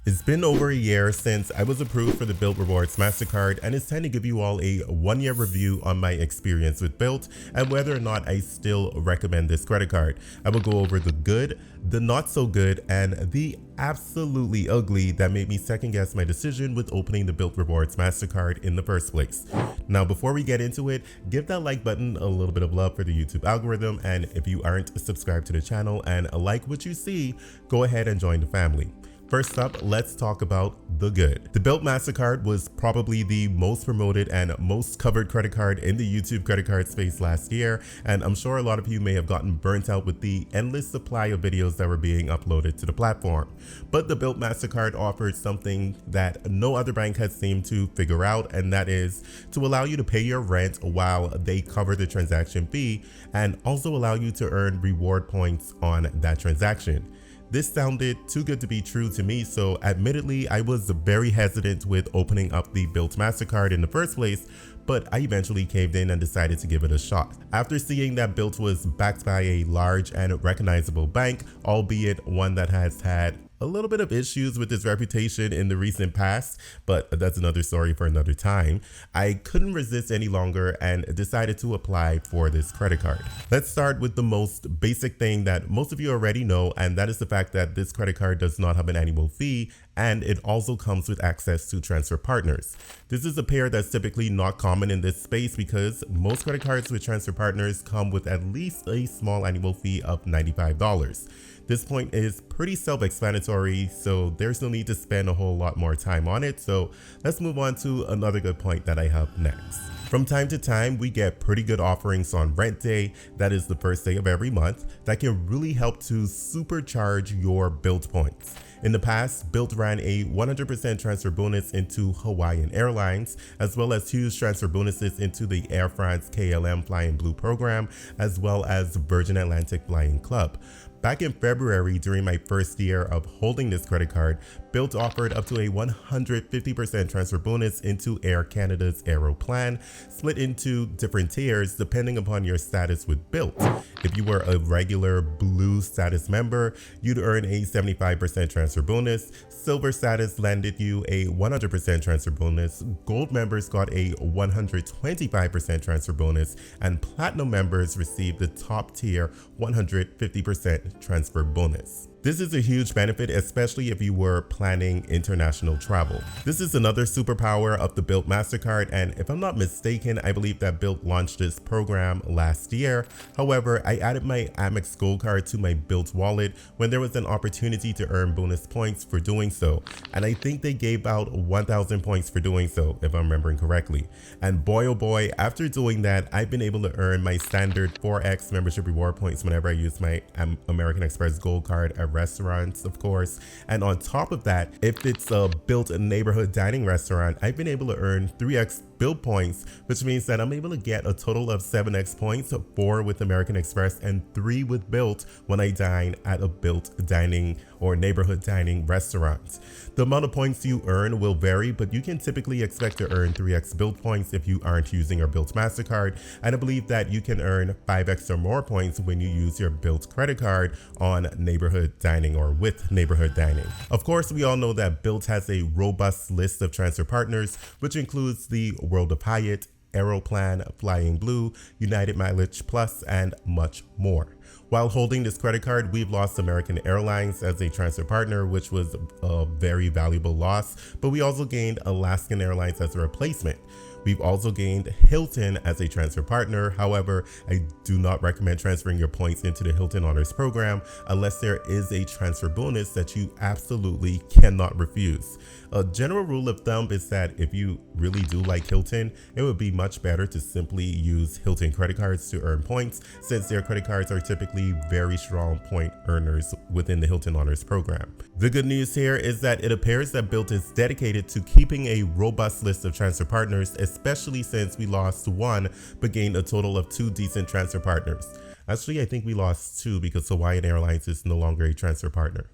It's been over a year since I was approved for the Bilt Rewards Mastercard, and it's time to give you all a 1-year review on my experience with Bilt and whether or not I still recommend this credit card. I will go over the good, the not so good, and the absolutely ugly that made me second guess my decision with opening the Bilt Rewards Mastercard in the first place. Now, before we get into it, give that like button a little bit of love for the YouTube algorithm, and if you aren't subscribed to the channel and like what you see, go ahead and join the family. First up, let's talk about the good. The Bilt Mastercard was probably the most promoted and most covered credit card in the YouTube credit card space last year, and I'm sure a lot of you may have gotten burnt out with the endless supply of videos that were being uploaded to the platform. But the Bilt Mastercard offered something that no other bank has seemed to figure out, and that is to allow you to pay your rent while they cover the transaction fee and also allow you to earn reward points on that transaction. This sounded too good to be true to me, so admittedly, I was very hesitant with opening up the Bilt Mastercard in the first place, but I eventually caved in and decided to give it a shot. After seeing that Bilt was backed by a large and recognizable bank, albeit one that has had a little bit of issues with its reputation in the recent past, but that's another story for another time, I couldn't resist any longer and decided to apply for this credit card. Let's start with the most basic thing that most of you already know, and that is the fact that this credit card does not have an annual fee, and it also comes with access to transfer partners. This is a pair that's typically not common in this space because most credit cards with transfer partners come with at least a small annual fee of $95. This point is pretty self-explanatory, so there's no need to spend a whole lot more time on it. So let's move on to another good point that I have next. From time to time, we get pretty good offerings on rent day, that is the first day of every month, that can really help to supercharge your Bilt points. In the past, Bilt ran a 100% transfer bonus into Hawaiian Airlines, as well as huge transfer bonuses into the Air France KLM Flying Blue program, as well as Virgin Atlantic Flying Club. Back in February, during my first year of holding this credit card, Bilt offered up to a 150% transfer bonus into Air Canada's Aero plan, split into different tiers depending upon your status with Bilt. If you were a regular blue status member, you'd earn a 75% transfer bonus. Silver status landed you a 100% transfer bonus. Gold members got a 125% transfer bonus, and platinum members received the top tier 150% transfer bonus. This is a huge benefit, especially if you were planning international travel. This is another superpower of the Bilt Mastercard, and if I'm not mistaken, I believe that Bilt launched this program last year. However, I added my Amex Gold card to my Bilt wallet when there was an opportunity to earn bonus points for doing so, and I think they gave out 1,000 points for doing so, if I'm remembering correctly. And boy oh boy, after doing that, I've been able to earn my standard 4x membership reward points whenever I use my American Express Gold card at restaurants, of course. And on top of that, if it's a Bilt neighborhood dining restaurant, I've been able to earn 3x Bilt points, which means that I'm able to get a total of 7x points, 4 with American Express and 3 with Bilt when I dine at a Bilt dining or neighborhood dining restaurant. The amount of points you earn will vary, but you can typically expect to earn 3x Bilt points if you aren't using your Bilt Mastercard, and I believe that you can earn 5x or more points when you use your Bilt credit card on neighborhood dining or with neighborhood dining. Of course, we all know that Bilt has a robust list of transfer partners, which includes the World of Hyatt, Aeroplan, Flying Blue, United Mileage Plus, and much more. While holding this credit card, we've lost American Airlines as a transfer partner, which was a very valuable loss, but we also gained Alaskan Airlines as a replacement. We've also gained Hilton as a transfer partner. However, I do not recommend transferring your points into the Hilton Honors program unless there is a transfer bonus that you absolutely cannot refuse. A general rule of thumb is that if you really do like Hilton, it would be much better to simply use Hilton credit cards to earn points, since their credit cards are typically very strong point earners within the Hilton Honors program. The good news here is that it appears that Bilt is dedicated to keeping a robust list of transfer partners, especially since we lost one but gained a total of 2 decent transfer partners. Actually, I think we lost 2 because Hawaiian Airlines is no longer a transfer partner.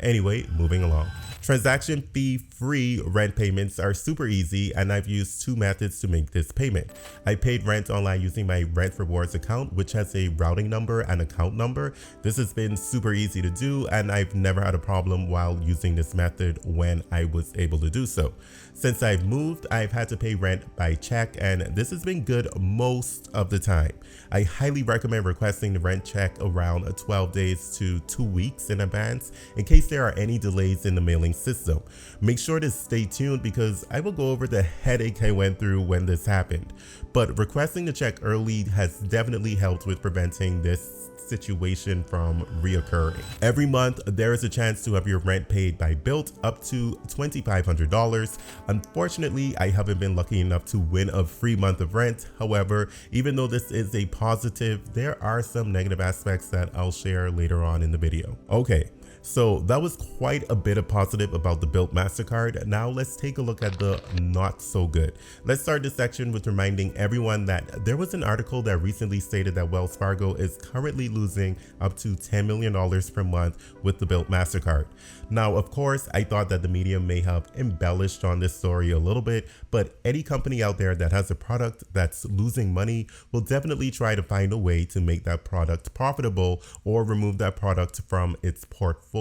Anyway, moving along. Transaction fee free rent payments are super easy, and I've used two methods to make this payment. I paid rent online using my Rent Rewards account, which has a routing number and account number. This has been super easy to do, and I've never had a problem while using this method when I was able to do so. Since I've moved, I've had to pay rent by check, and this has been good most of the time. I highly recommend requesting the rent check around 12 days to 2 weeks in advance in case there are any delays in the mailing system. Make sure to stay tuned because I will go over the headache I went through when this happened. But requesting the check early has definitely helped with preventing this situation from reoccurring. Every month, there is a chance to have your rent paid by Bilt up to $2,500. Unfortunately, I haven't been lucky enough to win a free month of rent. However, even though this is a positive, there are some negative aspects that I'll share later on in the video. Okay. So that was quite a bit of positive about the Bilt Mastercard. Now let's take a look at the not so good. Let's start this section with reminding everyone that there was an article that recently stated that Wells Fargo is currently losing up to $10 million per month with the Bilt Mastercard. Now, of course, I thought that the media may have embellished on this story a little bit, but any company out there that has a product that's losing money will definitely try to find a way to make that product profitable or remove that product from its portfolio.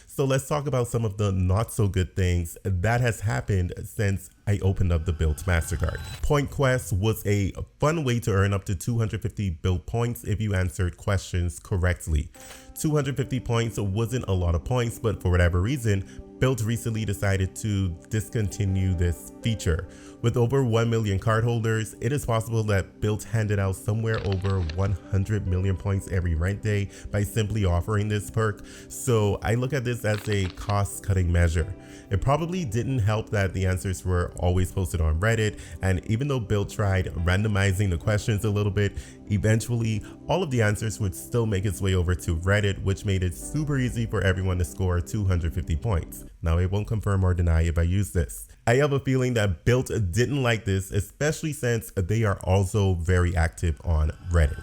So let's talk about some of the not so good things that has happened since I opened up the Bilt Mastercard. Point Quest was a fun way to earn up to 250 Bilt points if you answered questions correctly. 250 points wasn't a lot of points, but for whatever reason, Bilt recently decided to discontinue this feature. With over 1 million cardholders, it is possible that Bilt handed out somewhere over 100 million points every rent day by simply offering this perk. So I look at this as a cost-cutting measure. It probably didn't help that the answers were always posted on Reddit, and even though Bilt tried randomizing the questions a little bit, eventually all of the answers would still make its way over to Reddit, which made it super easy for everyone to score 250 points. Now, I won't confirm or deny if I use this. I have a feeling that Bilt didn't like this, especially since they are also very active on Reddit.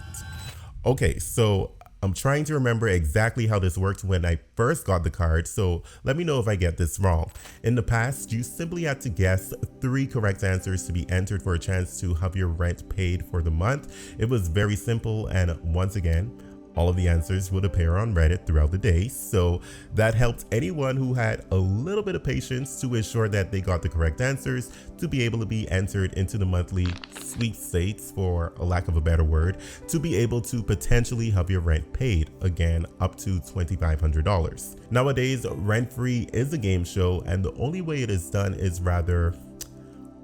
Okay, so I'm trying to remember exactly how this worked when I first got the card, so let me know if I get this wrong. In the past, you simply had to guess 3 correct answers to be entered for a chance to have your rent paid for the month. It was very simple, and once again, all of the answers would appear on Reddit throughout the day, so that helped anyone who had a little bit of patience to ensure that they got the correct answers to be able to be entered into the monthly sweepstakes, for a lack of a better word, to be able to potentially have your rent paid, again, up to $2,500. Nowadays, rent-free is a game show, and the only way it is done is rather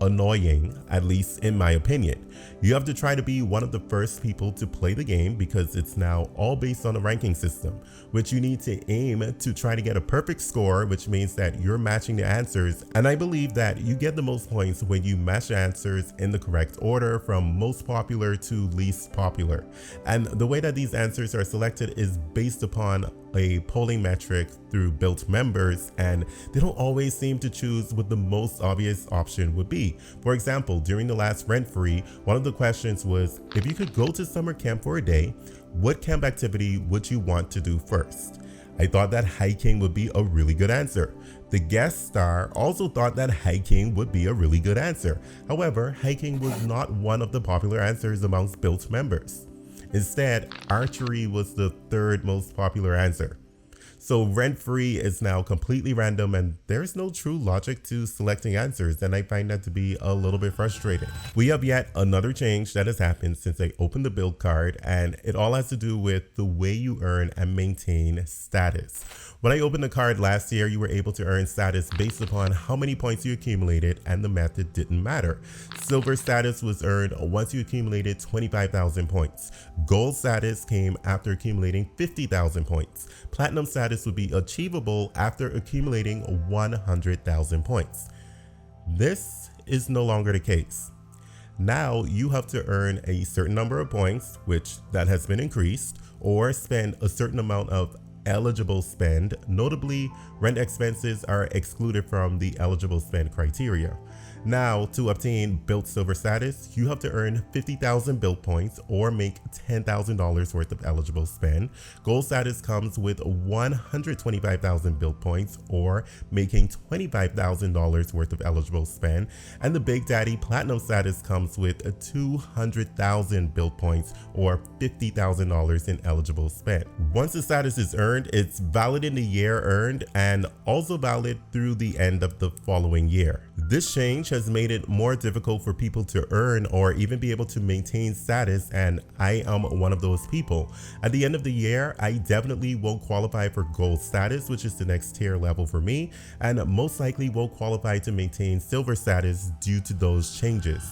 annoying, at least in my opinion. You have to try to be one of the first people to play the game because it's now all based on a ranking system, which you need to aim to try to get a perfect score, which means that you're matching the answers. And I believe that you get the most points when you match answers in the correct order from most popular to least popular. And the way that these answers are selected is based upon a polling metric through Bilt members, and they don't always seem to choose what the most obvious option would be. For example, during the last rent-free, one of the questions was, if you could go to summer camp for a day, what camp activity would you want to do first? I thought that hiking would be a really good answer. The guest star also thought that hiking would be a really good answer. However, hiking was not one of the popular answers amongst Bilt members. Instead, archery was the 3rd most popular answer. So rent-free is now completely random, and there's no true logic to selecting answers, and I find that to be a little bit frustrating. We have yet another change that has happened since I opened the Bilt card, and it all has to do with the way you earn and maintain status. When I opened the card last year, you were able to earn status based upon how many points you accumulated, and the method didn't matter. Silver status was earned once you accumulated 25,000 points. Gold status came after accumulating 50,000 points. Platinum status would be achievable after accumulating 100,000 points. This is no longer the case. Now you have to earn a certain number of points, which that has been increased, or spend a certain amount of eligible spend. Notably, rent expenses are excluded from the eligible spend criteria. Now, to obtain Bilt Silver status, you have to earn 50,000 Bilt points or make $10,000 worth of eligible spend. Gold status comes with 125,000 Bilt points or making $25,000 worth of eligible spend. And the Big Daddy Platinum status comes with 200,000 Bilt points or $50,000 in eligible spend. Once the status is earned, it's valid in the year earned and also valid through the end of the following year. This change has made it more difficult for people to earn or even be able to maintain status, and I am one of those people. At the end of the year, I definitely won't qualify for gold status, which is the next tier level for me, and most likely won't qualify to maintain silver status due to those changes.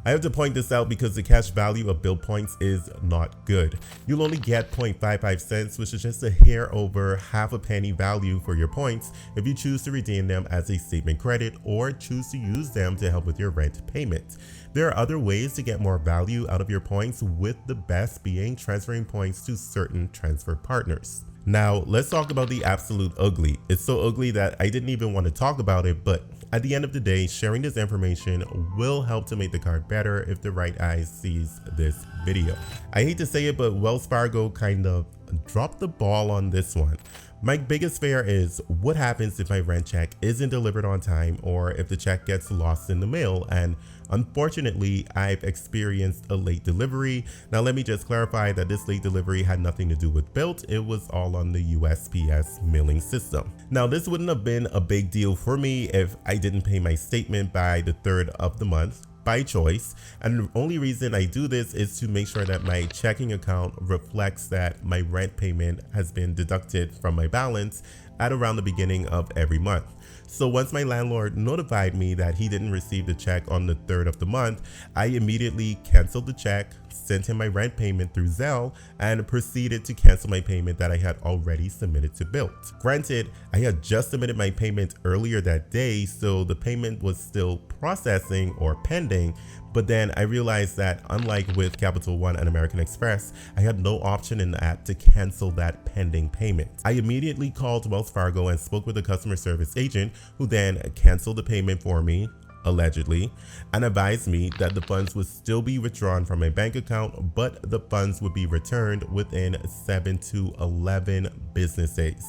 I have to point this out because the cash value of Bilt points is not good. You'll only get 0.55 cents, which is just a hair over half a penny value for your points if you choose to redeem them as a statement credit or choose to use them to help with your rent payment. There are other ways to get more value out of your points, with the best being transferring points to certain transfer partners. Now, let's talk about the absolute ugly. It's so ugly that I didn't even want to talk about it, but at the end of the day, sharing this information will help to make the card better if the right eye sees this video. I hate to say it, but Wells Fargo kind of dropped the ball on this one. My biggest fear is what happens if my rent check isn't delivered on time or if the check gets lost in the mail, and unfortunately I've experienced a late delivery. Now let me just clarify that this late delivery had nothing to do with Bilt, it was all on the USPS mailing system. Now this wouldn't have been a big deal for me if I didn't pay my statement by the 3rd of the month, by choice, and the only reason I do this is to make sure that my checking account reflects that my rent payment has been deducted from my balance at around the beginning of every month. So once my landlord notified me that he didn't receive the check on the 3rd of the month, I immediately canceled the check, sent him my rent payment through Zelle, and proceeded to cancel my payment that I had already submitted to Bilt. Granted, I had just submitted my payment earlier that day, so the payment was still processing or pending, but then I realized that unlike with Capital One and American Express, I had no option in the app to cancel that pending payment. I immediately called Wells Fargo and spoke with a customer service agent who then canceled the payment for me, allegedly, and advised me that the funds would still be withdrawn from my bank account, but the funds would be returned within 7 to 11 business days.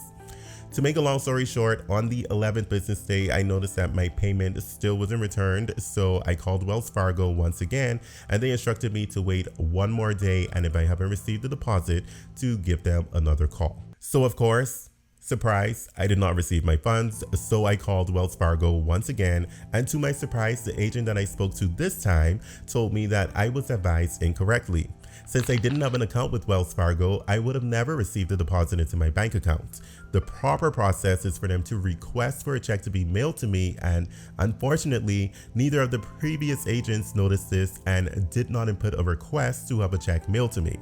To make a long story short, on the 11th business day, I noticed that my payment still wasn't returned, so I called Wells Fargo once again, and they instructed me to wait one more day, and if I haven't received the deposit, to give them another call. So of course, surprise, I did not receive my funds, so I called Wells Fargo once again, and to my surprise, the agent that I spoke to this time told me that I was advised incorrectly. Since I didn't have an account with Wells Fargo, I would have never received a deposit into my bank account. The proper process is for them to request for a check to be mailed to me, and unfortunately, neither of the previous agents noticed this and did not input a request to have a check mailed to me.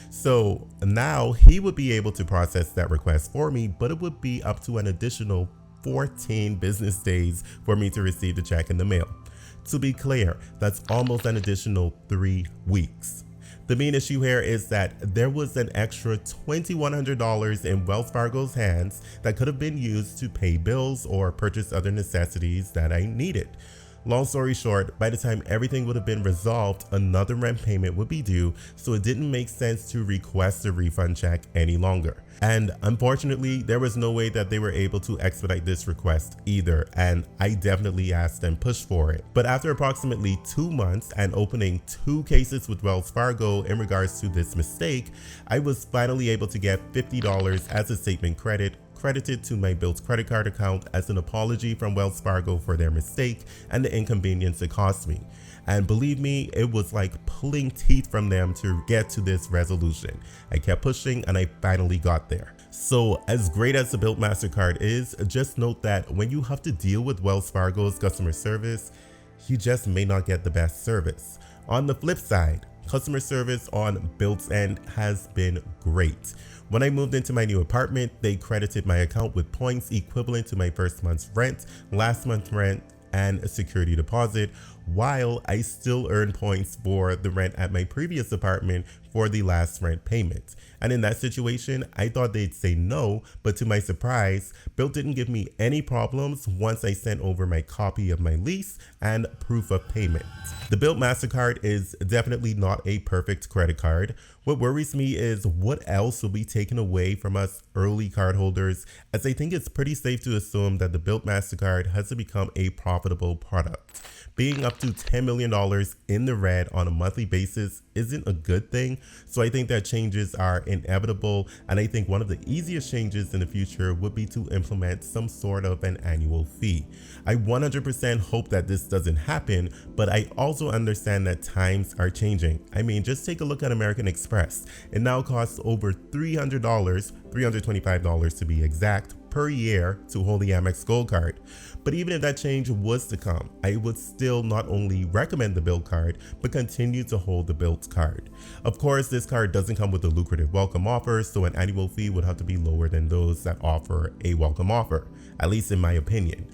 So now he would be able to process that request for me, but it would be up to an additional 14 business days for me to receive the check in the mail. To be clear, that's almost an additional 3 weeks. The main issue here is that there was an extra $2,100 in Wells Fargo's hands that could have been used to pay bills or purchase other necessities that I needed. Long story short, by the time everything would have been resolved, another rent payment would be due, so it didn't make sense to request a refund check any longer. And unfortunately, there was no way that they were able to expedite this request either, and I definitely asked and pushed for it. But after approximately 2 months and opening 2 cases with Wells Fargo in regards to this mistake, I was finally able to get $50 as a statement credit credited to my Bilt credit card account as an apology from Wells Fargo for their mistake and the inconvenience it cost me. And believe me, it was like pulling teeth from them to get to this resolution. I kept pushing and I finally got there. So as great as the Bilt Mastercard is, just note that when you have to deal with Wells Fargo's customer service, you just may not get the best service. On the flip side, customer service on Bilt's end has been great. When I moved into my new apartment, they credited my account with points equivalent to my first month's rent, last month's rent, and a security deposit, while I still earn points for the rent at my previous apartment for the last rent payment. And in that situation, I thought they'd say no, but to my surprise, Bilt didn't give me any problems once I sent over my copy of my lease and proof of payment. The Bilt Mastercard is definitely not a perfect credit card. What worries me is what else will be taken away from us early cardholders, as I think it's pretty safe to assume that the Bilt Mastercard has to become a profitable product. Being up to $10 million in the red on a monthly basis isn't a good thing, so I think that changes are inevitable, and I think one of the easiest changes in the future would be to implement some sort of an annual fee. I 100% hope that this doesn't happen, but I also understand that times are changing. I mean, just take a look at American Express. It now costs over $300, $325 to be exact, per year to hold the Amex Gold card. But even if that change was to come, I would still not only recommend the Bilt card, but continue to hold the Bilt card. Of course, this card doesn't come with a lucrative welcome offer, so an annual fee would have to be lower than those that offer a welcome offer, at least in my opinion.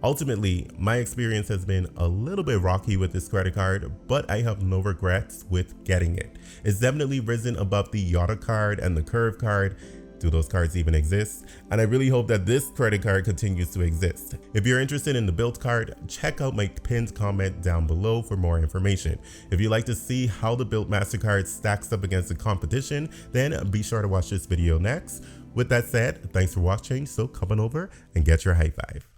Ultimately, my experience has been a little bit rocky with this credit card, but I have no regrets with getting it. It's definitely risen above the Yada card and the Curve card. Do those cards even exist? And I really hope that this credit card continues to exist. If you're interested in the Bilt card, check out my pinned comment down below for more information. If you'd like to see how the Bilt Mastercard stacks up against the competition, then be sure to watch this video next. With that said, thanks for watching, so come on over and get your high five.